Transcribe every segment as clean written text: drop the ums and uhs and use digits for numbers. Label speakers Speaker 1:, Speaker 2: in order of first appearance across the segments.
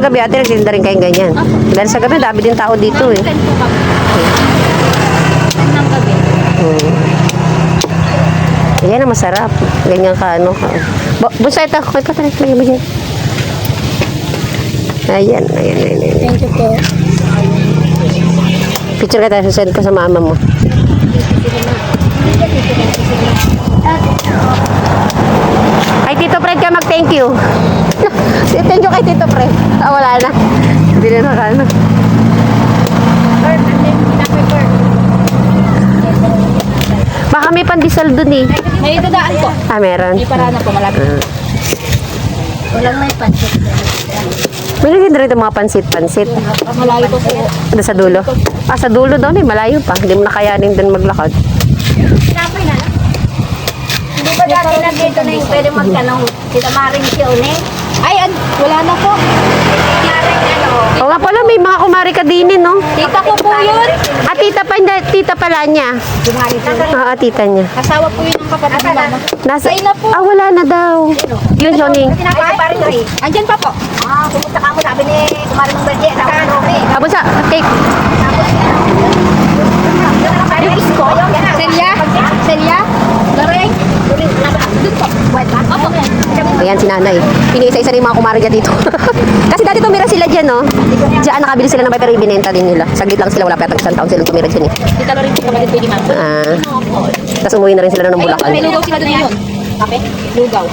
Speaker 1: gabi, ate, nagtitinda rin kayong ganyan. Dahil sa gabi, dami din tao dito eh. Yan ang masarap. Ganyan ka, ano. Busa ito. May patalit lang yung ayan.
Speaker 2: Thank you po.
Speaker 1: Picture ka tayo, send ko sa mama mo. Ay, Tito Fred ka mag-thank you. Thank you kay Tito Fred. Wala na. Hindi na nakano. Baka may pandesal dun eh.
Speaker 2: May dadaan po.
Speaker 1: Meron.
Speaker 2: May parana po, malapit. Walang may pansit.
Speaker 1: May lagyan rin mga pansit-pansit.
Speaker 2: Malayo po po.
Speaker 1: Doon sa dulo. Sa dulo daw eh. Malayo pa. Hindi mo nakayanin dun maglakad.
Speaker 2: Pinapay na lang. Hindi ba dati na dito na yung pwede magtanong sila Maring Sione? Ay, wala na po. Maring ano.
Speaker 1: O nga pala, may mga kumari ka din eh, no?
Speaker 2: Tita ko po yun.
Speaker 1: Tita pala niya. Oo, tita niya.
Speaker 2: Asawa po yun ng kapatid ni mama.
Speaker 1: Nasa,
Speaker 2: Ay na po.
Speaker 1: wala na daw. Yun, Johnny.
Speaker 2: Ay, parin rin. Andyan pa po. Pumunta ka mo, sabi ni Kumarin ng Berge.
Speaker 1: Abo sa cake.
Speaker 2: Yung isko. Celia? Celia? Loreng? Doon po. Opo.
Speaker 1: Ayan si nanay. Piniisa-isa rin yung mga kumari niya dito. Kasi dati tumira sila dyan, no? Diyan nakabili sila ng bay pero ibinenta din nila. Saglit lang sila, wala pa yata isang taon sila tumira dyan eh.
Speaker 2: Tita Loreng po kapatid po ni mama.
Speaker 1: Tapos umuwi na rin sila ng Bulacan.
Speaker 2: May lugaw sila doon yun. Kape? Lugaw.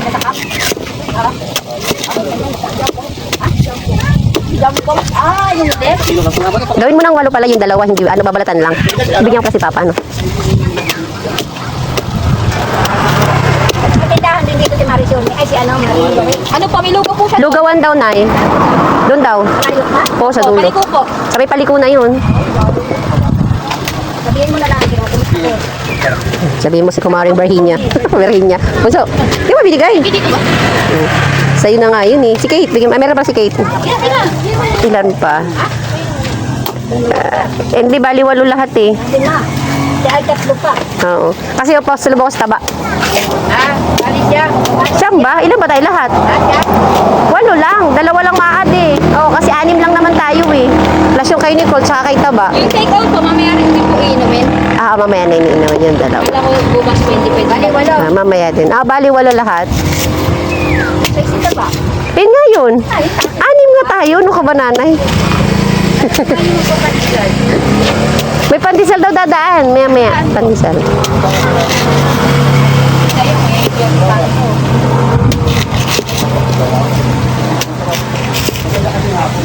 Speaker 2: Yung desk.
Speaker 1: Gawin mo ng 8 pala yung dalawa, hindi ano babalatan lang. Bigyan ko kasi papa, ano?
Speaker 2: Tindahan din dito si Marisol. Ay, si ano, Marisol. Ano pa, may lugaw po siya.
Speaker 1: Lugawan daw, nay. Doon daw.
Speaker 2: Ayok na?
Speaker 1: Oo, sa dulo.
Speaker 2: Paliko po.
Speaker 1: Sabay paliko na yun.
Speaker 2: Sabihin mo na lang.
Speaker 1: Sabihin mo si Kumaring Barhinya. Barhinya. Bunso, di ba binigay?
Speaker 2: Hindi ko ba?
Speaker 1: Sa'yo na nga yun eh. Si Kate, meron pa si Kate. Ilan pa? Hindi, bali 8 lahat eh.
Speaker 2: Hindi na. Si ay tatlo pa.
Speaker 1: Oo. Kasi yung post lubos taba.
Speaker 2: Alis siya.
Speaker 1: Siyam ba? Ilan ba tayo lahat? 8 lang. 2 lang maad eh. Oo, kasi 6 lang naman tayo eh. Plus yung kay Nicole, tsaka kay Taba.
Speaker 2: Yung take out po, mamaya rin din po iinumin.
Speaker 1: Mamaya na iniinom yung 2.
Speaker 2: Wala ko bukas 20 Bali, wala.
Speaker 1: Mamaya din. Bali 8 lahat.
Speaker 2: Sexy na ba?
Speaker 1: Yun nga yun. 6 nga tayo. Ano ka ba, nanay? May pandesal daw dadaan. Maya. Pandesal.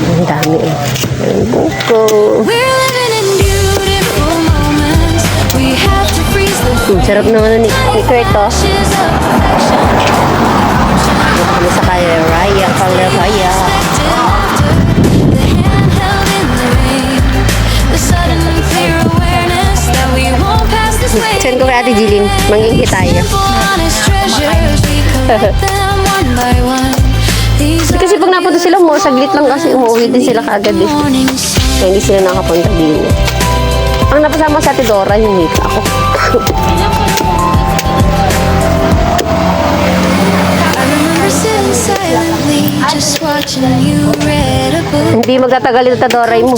Speaker 1: Ang dami eh. Ang buko. Sarap naman ni Kurt to. Kami sa kaya Raya. Raya. Send ko kay Ate Jilin. Manginghi tayo. Kasi pag napunta sila mo, saglit lang kasi umuwi din sila kaagad eh. Kaya hindi sila nakapunta din. Ang napasama sa Ate Dora, yung hita ako. Hindi magtatagal yung Ate Dora mo.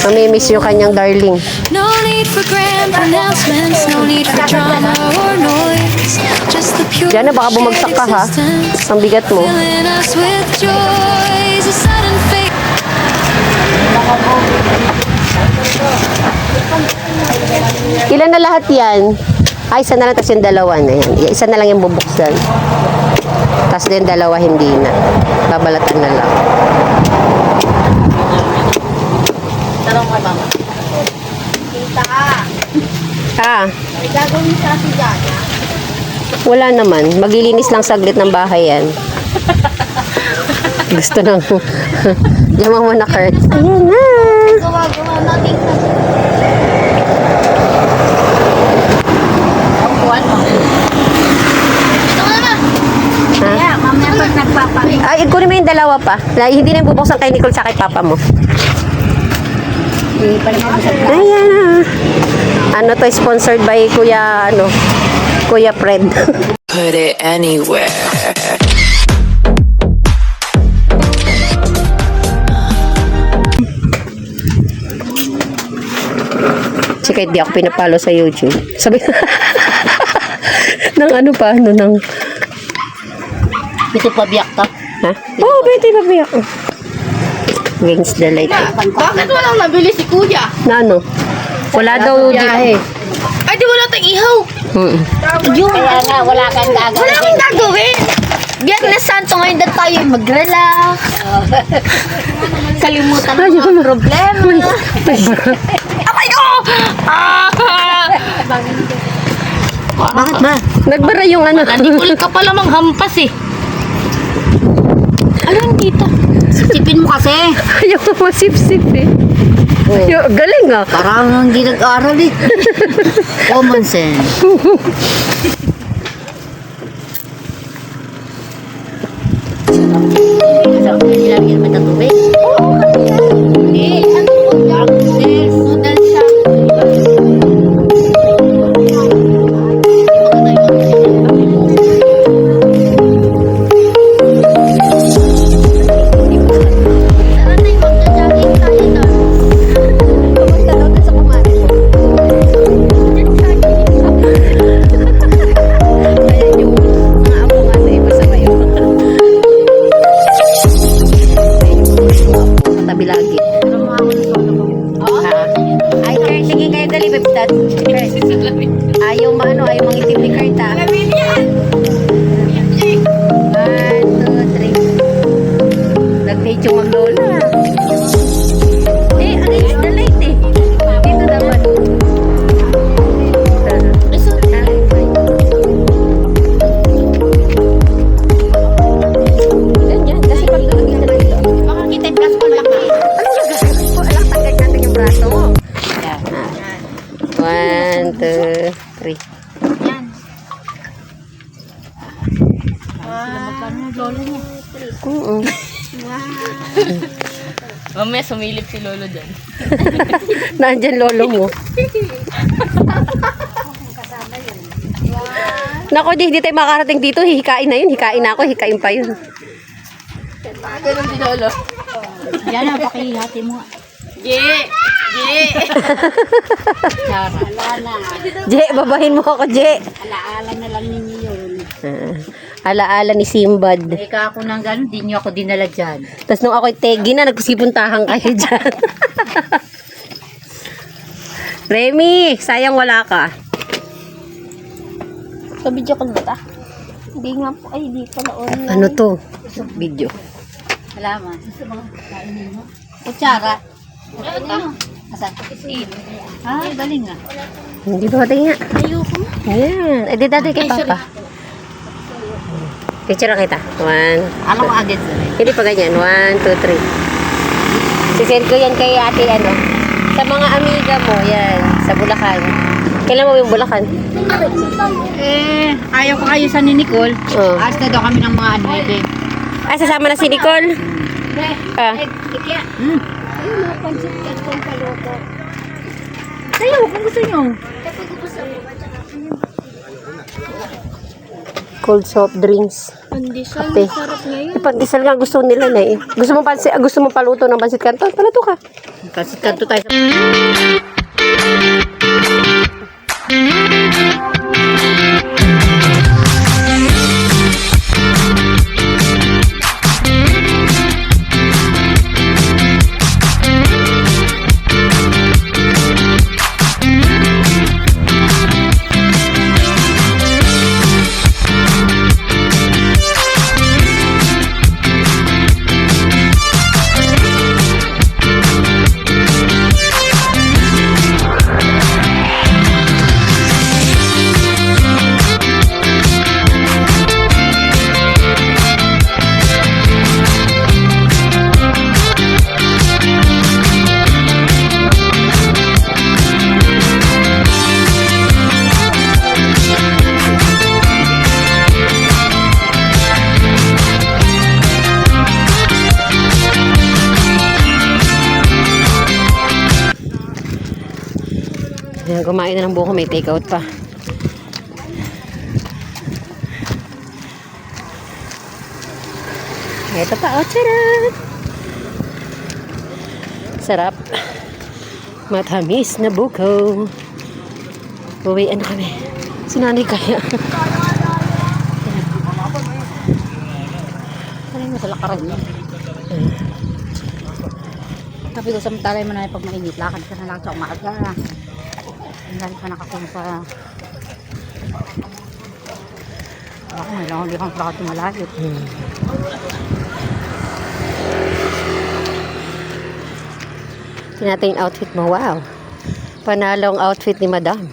Speaker 1: Mamimiss yung kanyang darling.
Speaker 3: No need for grand pronouncements, no need for drama or noise. Just the pure
Speaker 1: Diyan na baka bumagsak ka ha. Ang bigat mo.
Speaker 3: filling us with joys, a sudden fate.
Speaker 1: Ilan na lahat yan? Isa na lang, tapos yung 2 na yan. Isa na lang yung bubuksan. Tapos yung 2 hindi na. Babalatan na lang.
Speaker 2: Tanong kay mama. Tita,
Speaker 1: May
Speaker 2: gagawin sa Sigana.
Speaker 1: wala naman. Maglilinis lang saglit ng bahay yan. Gusto nang yaman mo na, Kurt. Ayan na.
Speaker 2: Gawa natin sa kaya, mamaya pag nagpapalit.
Speaker 1: Ay, kunin mo yung 2 pa. Hindi na yung bubuksan kay Nicole sa kay Papa mo. Ayan na. Ano to, sponsored by Kuya Fred.
Speaker 4: Put it anywhere.
Speaker 1: kahit di ako pinapalo sa YouTube. Sabi nang ano pa, ano nang...
Speaker 2: Ito pa biyak to.
Speaker 1: Ha? Oo, oh, pwede pa biyak. Against the light.
Speaker 2: Bakit walang nabili si kuya?
Speaker 1: Na ano? Wala daw di...
Speaker 2: Ay, di wala tayong ihaw. Kaya nga, wala kang gagawin. Wala kang gagawin. Biyernes Santo ngayon na tayo mag-relax. Kalimutan mo ang problema. Abay ko! Bakit ba?
Speaker 1: Nagbara yung ano.
Speaker 2: Nicole ka pala manghampas eh. Ano yung dito? Sipin mo kasi.
Speaker 1: Ayaw ko masip-sip eh. Ayaw, galing ah.
Speaker 2: Parang hindi nag-aaral eh. Common sense. Nilagyan mo ng tubig? Hindi. Ano po? Noodles. Noodles siya.
Speaker 1: Tabi lagi. Ay, Kurt, sige kayo dali, Bebstat. Ayaw maano, ayaw mangitim ni Kurt, ha? 1, 2, 3. Nag-date yung maglola. Eh, against the light, eh. Dito dapat. Ganyan, kasi pag against the light,
Speaker 2: Baka kita yung gas ko lang eh.
Speaker 1: ano yung gagawin ko? Alam, tanggal natin yung braso mo. 1, 2, 3.
Speaker 2: Yan. Magkano yung lolo niya?
Speaker 1: Oo.
Speaker 2: Mamaya sumilip si lolo dyan.
Speaker 1: Nandyan lolo mo. Naku, di tayo makarating dito. Hihikain na yun. Hikain na ako. Hikain pa yun.
Speaker 2: Ganun si lolo. Yan na, pakihati mo. Je! Chara. Wala na.
Speaker 1: Je, babahin mo ako, Je.
Speaker 2: Alaala na lang ninyo yun.
Speaker 1: Alaala ni Simbad.
Speaker 2: Ika ako nang gano'n, di nyo ako dinala dyan.
Speaker 1: Tapos nung ako'y tegi na, nagsipuntahan kayo dyan. Remy, sayang wala ka.
Speaker 2: Sa video ko na ta? Hindi nga po, ay di pala online.
Speaker 1: Ano to? Video.
Speaker 2: Salamat. Kutsara. Asan? Ah, galing nga.
Speaker 1: Hindi ba nga?
Speaker 2: Ayoko.
Speaker 1: Ayan. Eh, di dati kay Papa. Picture lang kita. 1.
Speaker 2: Ano ko agad sa
Speaker 1: Hindi pa ganyan. 1, 2, 3. Sisend ko yan kay ate, ano. Sa mga amiga mo, yan. Sa Bulacan. Kailan mo yung Bulacan?
Speaker 2: Ayaw ko kayo sa ni Nicole.
Speaker 1: Oo.
Speaker 2: Aas na daw kami ng mga 9.
Speaker 1: Ay, sasama na si Nicole. Ah.
Speaker 2: Kikya. Ayun, mga pansit yan kung paluto. Ayaw, kung gusto nyo.
Speaker 1: Cold soft drinks.
Speaker 2: Pandesal,
Speaker 1: Ate.
Speaker 2: sarap ngayon.
Speaker 1: Pandesal nga gusto nila na eh. Gusto mo paluto ng pansit kanton? Paluto ka.
Speaker 2: Pansit kanto tayo sa...
Speaker 1: Ayan, kumain na ng buko, may take out pa. Ito pa, oh, charot! Sarap. Matamis na buko. Uwian na kami. Si nanay kaya.
Speaker 2: Ano mo sa lakaran niya? Sabi ko, samantalay mo na pag mainit, lakad ka na lang sa umaga. Ang dali pa nakakulong sa... Ako, may lang hindi kang lakad malayo.
Speaker 1: Tingnan natin yung outfit mo. Wow. Panalong outfit ni Madam.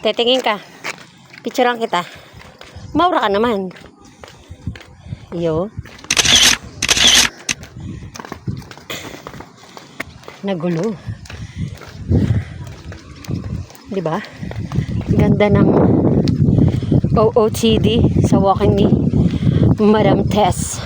Speaker 1: Titingin ka. Picturean kita. Maura ka naman. Iyo. Nagulo. Di ba? Ganda ng OOTD sa walking ni Madam Tess.